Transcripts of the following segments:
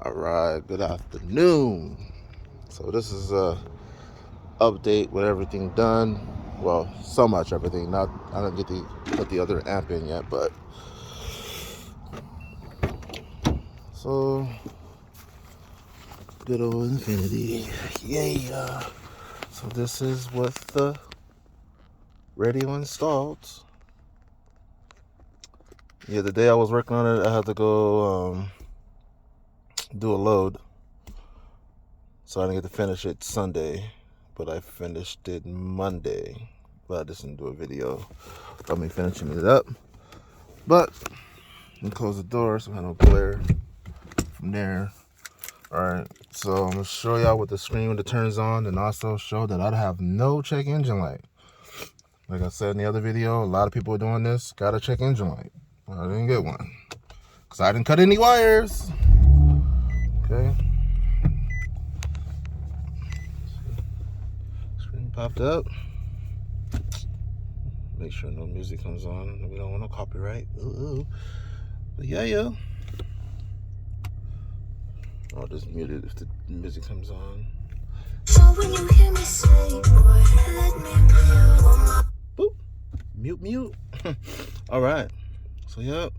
All right, good afternoon. So this is a update with everything done. Well, so much everything. Not I didn't get to put the other amp in yet, but so good old Infiniti. Yeah. So this is with the radio installed. Yeah, the day I was working on it, I had to go do a load, so I didn't get to finish it Sunday, but I finished it Monday. But I just didn't do a video of me finishing it up. But and close the door so I have no glare from there. Alright, so I'm gonna show y'all what the screen when it turns on, and also show that I have no check engine light. Like I said in the other video, a lot of people are doing this, gotta check engine light. But I didn't get one because I didn't cut any wires. Okay. Screen popped up. Make sure no music comes on. We don't want no copyright. Ooh. But yeah. I'll just mute it if the music comes on. So when you hear me say, boy, let me boop. Mute. All right. So yeah,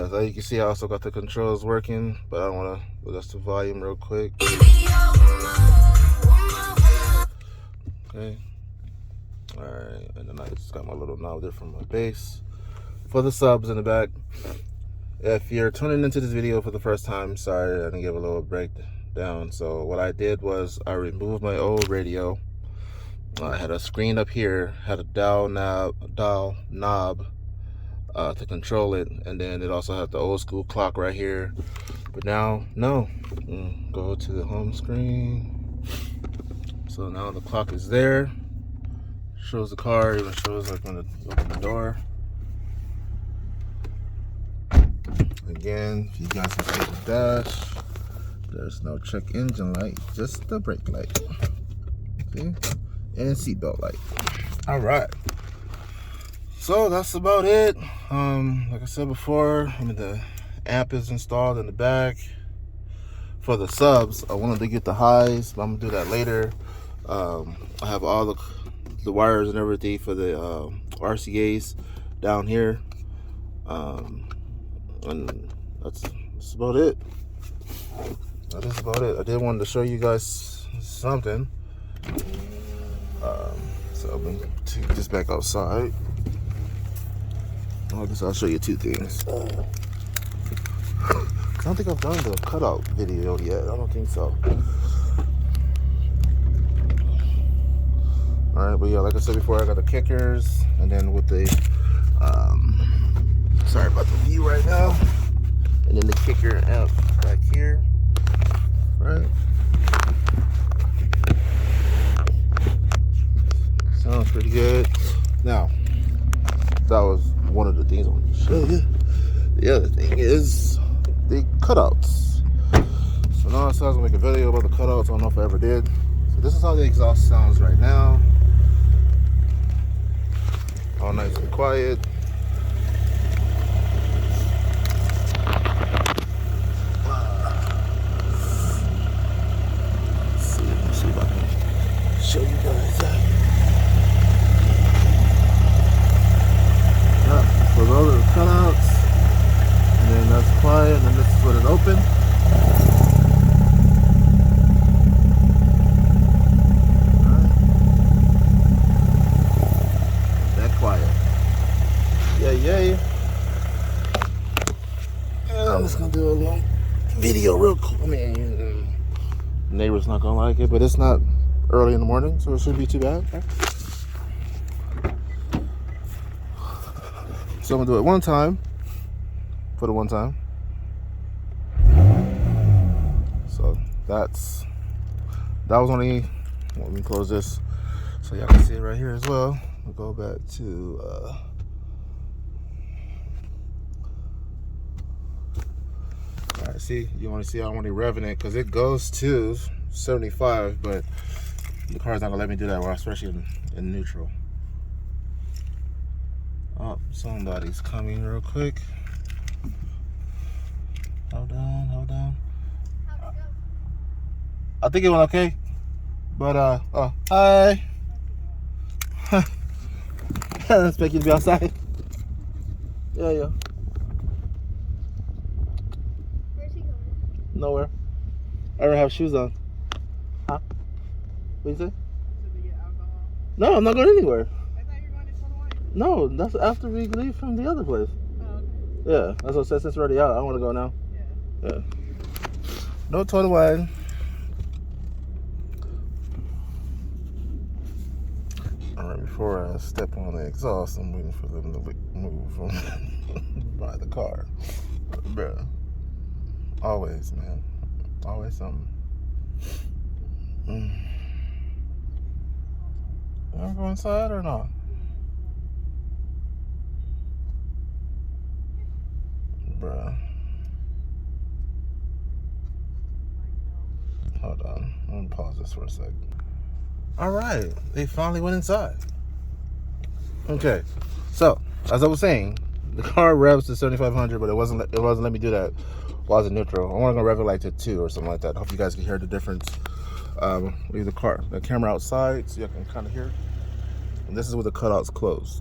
as you can see, I also got the controls working, but I don't want to adjust the volume real quick. Okay. All right, and then I just got my little knob there from my bass. For the subs in the back, if you're tuning into this video for the first time, sorry, I didn't give a little breakdown. So what I did was I removed my old radio. I had a screen up here, had a dial knob to control it, and then it also had the old school clock right here. But now, no. Go to the home screen. So now the clock is there. Shows the car, even shows like when you open the door. Again, if you guys can see the dash, there's no check engine light, just the brake light. See? And seatbelt light. All right. So that's about it. Like I said before, the amp is installed in the back. For the subs, I wanted to get the highs, but I'm gonna do that later. I have all the wires and everything for the RCAs down here. And that's about it. That is about it. I did want to show you guys something. So I'm gonna take this back outside. I guess I'll show you two things. I don't think I've done the cutout video yet. I don't think so. Alright, but yeah, like I said before, I got the kickers, and then with the sorry about the view right now, and then the kicker amp back here, right? Sounds pretty good. Now, that was one of the things I wanted to show you. The other thing is the cutouts. So now I said I was gonna make a video about the cutouts. I don't know if I ever did. So this is how the exhaust sounds right now. All nice and quiet. Let's see if I can show you guys that. So those are the cutouts, and then that's quiet, and then this is when it open. That quiet. Yay. I'm just gonna do a little video real quick. Neighbor's not gonna like it, but it's not early in the morning, so it shouldn't be too bad. Okay? So I'm gonna do it one time. For the one time. So that was only, let me close this so y'all can see it right here as well. We'll go back to all right, see, you want to see how I'm only revving it because it goes to 75, but the car's not gonna let me do that, especially in neutral. Oh, somebody's coming real quick. Hold on. I think it went okay. But oh, hi. Expect you to be outside. Yeah. Where's he going? Nowhere. I don't have shoes on. Huh? What you say? No, I'm not going anywhere. I thought you were going to Total Wine. No, that's after we leave from the other place. Oh, okay. Yeah, that's what I said. Since we're already out, I want to go now. Yeah. No Total Wine. Alright, before I step on the exhaust, I'm waiting for them to move from by the car. Bruh. Always, man. Always something. You wanna go inside or not? Bruh. Hold on. I'm gonna pause this for a sec. Alright, they finally went inside. Okay, so as I was saying, the car revs to 7,500, but it wasn't letting me do that while I was in neutral. I want to go rev it like to 2 or something like that. Hope you guys can hear the difference. Leave the camera outside so you can kind of hear. And this is where the cutouts close.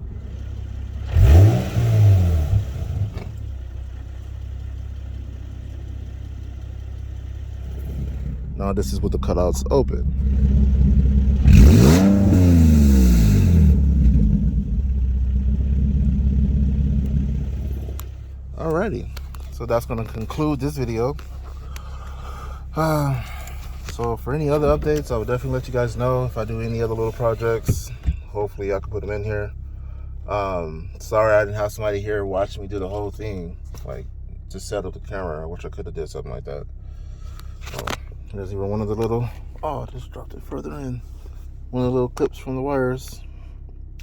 Now this is with the cutouts open. Alrighty, so that's going to conclude this video. So for any other updates, I will definitely let you guys know if I do any other little projects. Hopefully I can put them in here. Sorry I didn't have somebody here watching me do the whole thing, like to set up the camera. I wish I could have did something like that. There's even one of the little, oh, I just dropped it further in. One of the little clips from the wires.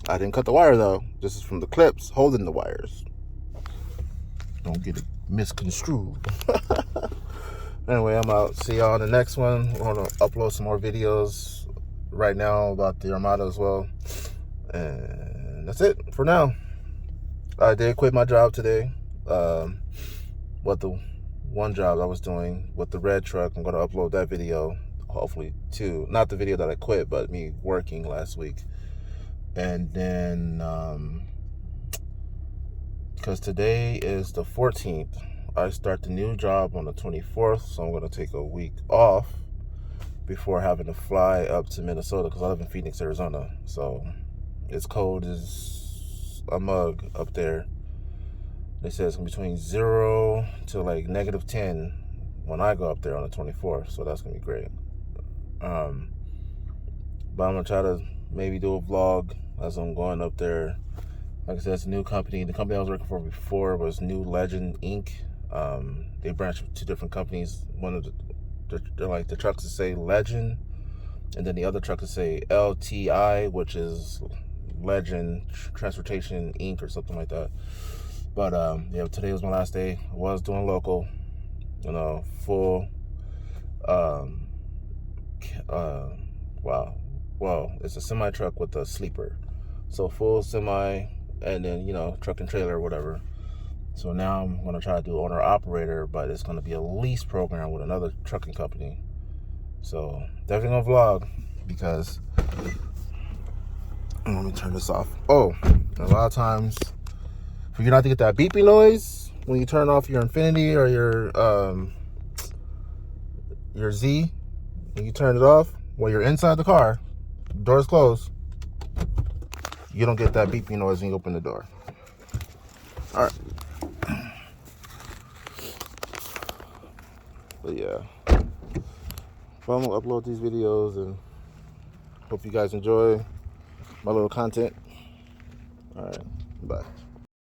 I didn't cut the wire though. This is from the clips holding the wires. Don't get it misconstrued. Anyway, I'm out. See y'all on the next one. We're gonna upload some more videos right now about the Armada as well. And that's it for now. I did quit my job today. What the one job I was doing with the red truck, I'm gonna upload that video, hopefully too. Not the video that I quit, but me working last week. And then because today is the 14th, I start the new job on the 24th, so I'm gonna take a week off before having to fly up to Minnesota, because I live in Phoenix, Arizona. So it's cold as a mug up there. They said it's between 0 to like -10 when I go up there on the 24th, so that's gonna be great. But I'm gonna try to maybe do a vlog as I'm going up there. Like I said, it's a new company. The company I was working for before was New Legend Inc. They branched with 2 different companies. One of they're like the trucks that say Legend, and then the other trucks that say LTI, which is Legend Transportation Inc. or something like that. But yeah, today was my last day. I was doing local, full. Wow. Well, it's a semi truck with a sleeper, so full semi, and then truck and trailer or whatever. So now I'm gonna try to do owner operator, but it's gonna be a lease program with another trucking company. So definitely gonna vlog, because let me turn this off. Oh, a lot of times for you not to get that beeping noise when you turn off your Infiniti or your Z, and you turn it off when you're inside the car, doors closed, you don't get that beeping noise when you open the door. All right. But yeah, I'm gonna upload these videos and hope you guys enjoy my little content. All right, bye.